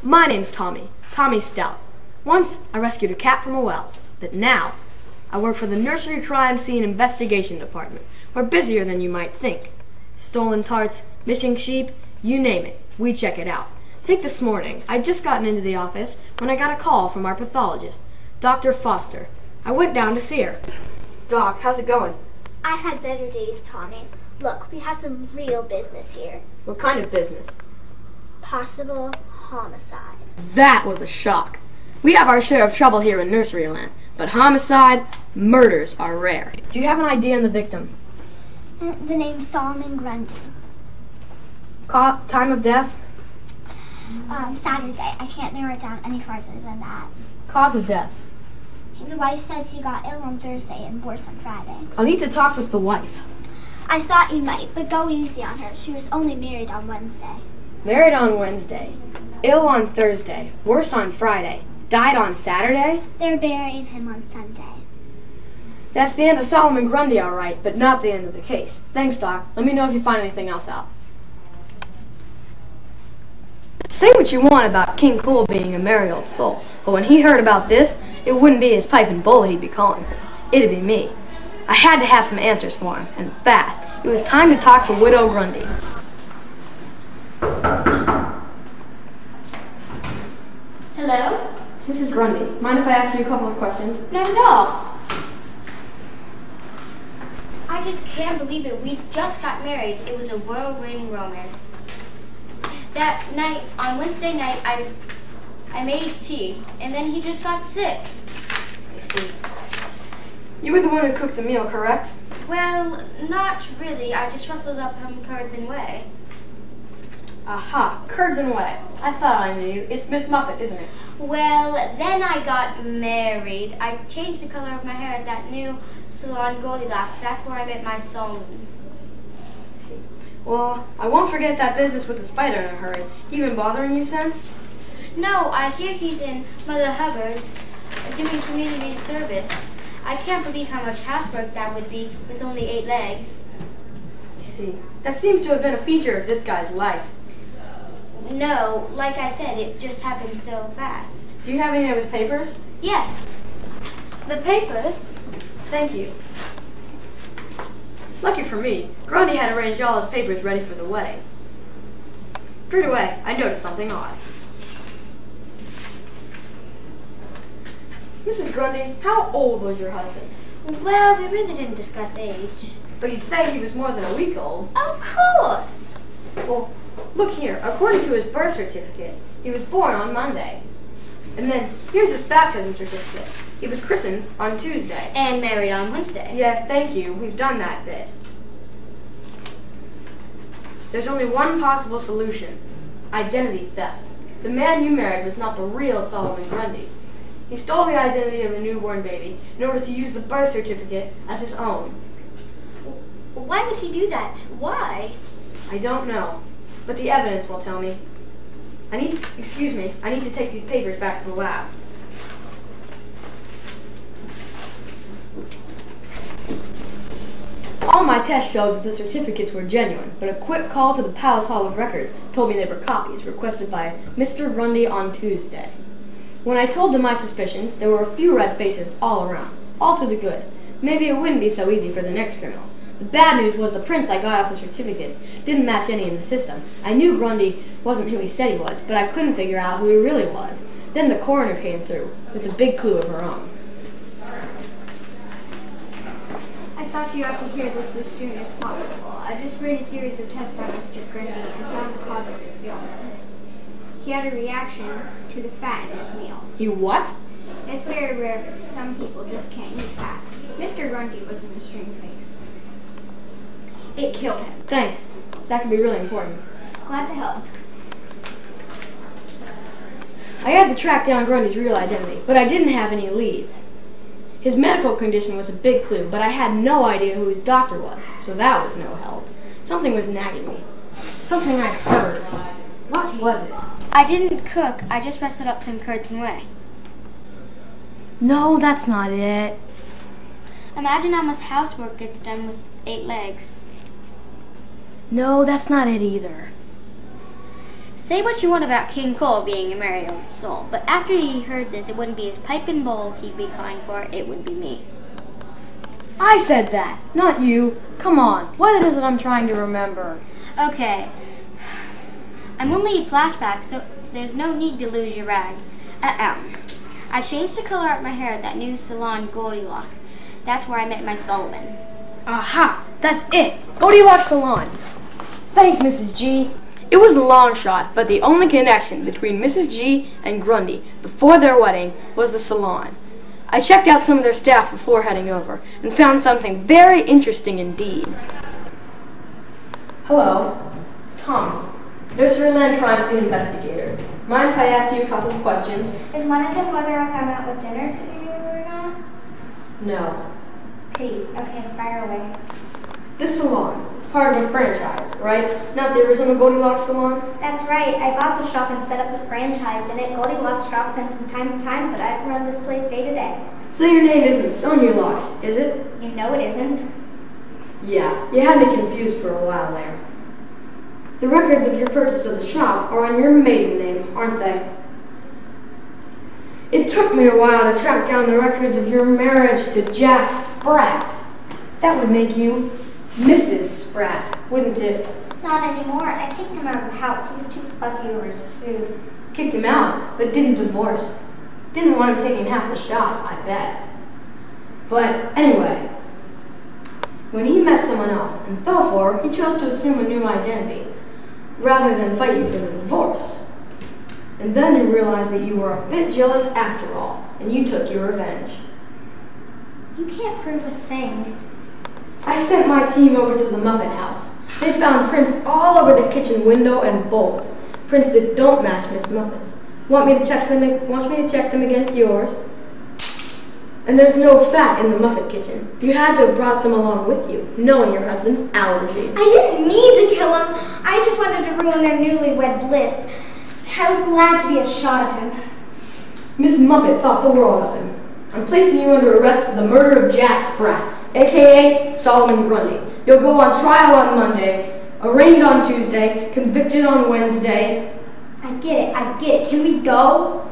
My name's Tommy, Tommy Stout. Once I rescued a cat from a well, but now I work for the Nursery Crime Scene Investigation Department. We're busier than you might think. Stolen tarts, missing sheep, you name it, we check it out. Take this morning. I'd just gotten into the office when I got a call from our pathologist, Dr. Foster. I went down to see her. Doc, how's it going? I've had better days, Tommy. Look, we have some real business here. What kind of business? Possible homicide. That was a shock. We have our share of trouble here in Nursery Land, but homicide, murders are rare. Do you have an idea on the victim? The name's Solomon Grundy. Time of death? Saturday. I can't narrow it down any farther than that. Cause of death? The wife says he got ill on Thursday and worse on Friday. I'll need to talk with the wife. I thought you might, but go easy on her. She was only married on Wednesday. Married on Wednesday, ill on Thursday, worse on Friday, died on Saturday? They're burying him on Sunday. That's the end of Solomon Grundy, all right, but not the end of the case. Thanks, Doc. Let me know if you find anything else out. Say what you want about King Cole being a merry old soul, but when he heard about this, it wouldn't be his pipe and bowl he'd be calling for. It'd be me. I had to have some answers for him, and fast. It was time to talk to Widow Grundy. Hello? Mrs. Grundy, mind if I ask you a couple of questions? Not at all. I just can't believe it. We just got married. It was a whirlwind romance. That night, on Wednesday night, I made tea, and then he just got sick. I see. You were the one who cooked the meal, correct? Well, not really. I just rustled up some curds and whey. Aha, curds and whey. I thought I knew you. It's Miss Muffet, isn't it? Well, then I got married. I changed the color of my hair at that new salon Goldilocks. That's where I met my Solomon. Well, I won't forget that business with the spider in a hurry. He been bothering you since? No, I hear he's in Mother Hubbard's doing community service. I can't believe how much housework that would be with only 8 legs. I see. That seems to have been a feature of this guy's life. No, like I said, it just happened so fast. Do you have any of his papers? Yes. The papers? Thank you. Lucky for me, Grundy had arranged all his papers ready for the wedding. Straight away, I noticed something odd. Mrs. Grundy, how old was your husband? Well, we really didn't discuss age. But you'd say he was more than a week old. Of course. Well, look here. According to his birth certificate, he was born on Monday. And then, here's his baptism certificate. He was christened on Tuesday. And married on Wednesday. Yeah, thank you. We've done that bit. There's only one possible solution. Identity theft. The man you married was not the real Solomon Grundy. He stole the identity of a newborn baby in order to use the birth certificate as his own. Why would he do that? Why? I don't know, but the evidence will tell me. I need to take these papers back to the lab. All my tests showed that the certificates were genuine, but a quick call to the Palace Hall of Records told me they were copies requested by Mr. Grundy on Tuesday. When I told them my suspicions, there were a few red faces all around, all to the good. Maybe it wouldn't be so easy for the next criminal. The bad news was the prints I got off the certificates didn't match any in the system. I knew Grundy wasn't who he said he was, but I couldn't figure out who he really was. Then the coroner came through with a big clue of her own. I thought you ought to hear this as soon as possible. I just ran a series of tests on Mr. Grundy and found the cause of his illness. He had a reaction to the fat in his meal. He what? It's very rare, but some people just can't eat fat. Mr. Grundy was in a string face. It killed him. Thanks. That could be really important. Glad to help. I had to track down Grundy's real identity, but I didn't have any leads. His medical condition was a big clue, but I had no idea who his doctor was, so that was no help. Something was nagging me. Something I'd heard. What was it? I didn't cook. I just rustled up some curds and whey. No, that's not it. Imagine how much housework gets done with 8 legs. No, that's not it either. Say what you want about King Cole being a merry old soul, but after he heard this, it wouldn't be his pipe and bowl he'd be calling for, it would be me. I said that, not you. Come on, what is it I'm trying to remember? Okay. I'm only a flashback, so there's no need to lose your rag. I changed the color of my hair at that new salon, Goldilocks. That's where I met my Solomon. Aha, that's it. Goldilocks Salon. Thanks, Mrs. G. It was a long shot, but the only connection between Mrs. G and Grundy before their wedding was the salon. I checked out some of their staff before heading over and found something very interesting indeed. Hello, Tommy, Nursery Land crime scene investigator. Mind if I ask you a couple of questions? Is one of them whether I'll come out with dinner to you or not? No. Pete, okay, fire away. This salon is part of a franchise, right? Not the original Goldilocks Salon? That's right. I bought the shop and set up the franchise in it. Goldilocks drops in from time to time, but I run this place day to day. So your name isn't Sonia Locks, is it? You know it isn't. Yeah, you had me confused for a while there. The records of your purchase of the shop are on your maiden name, aren't they? It took me a while to track down the records of your marriage to Jack Spratt. That would make you Mrs. Spratt, wouldn't it? Not anymore. I kicked him out of the house. He was too fussy over his food. Kicked him out, but didn't divorce. Didn't want him taking half the shop, I bet. But anyway, when he met someone else and fell for her, he chose to assume a new identity, rather than fight you for the divorce. And then you realized that you were a bit jealous after all, and you took your revenge. You can't prove a thing. I sent my team over to the Muffet House. They found prints all over the kitchen window and bowls. Prints that don't match Miss Muffet's. Want me to check them against yours? And there's no fat in the Muffet kitchen. You had to have brought some along with you, knowing your husband's allergy. I didn't mean to kill him. I just wanted to ruin their newlywed bliss. I was glad to be a shot of him. Miss Muffet thought the world of him. I'm placing you under arrest for the murder of Jack Spratt, a.k.a. Solomon Grundy. You'll go on trial on Monday, arraigned on Tuesday, convicted on Wednesday. I get it. Can we go?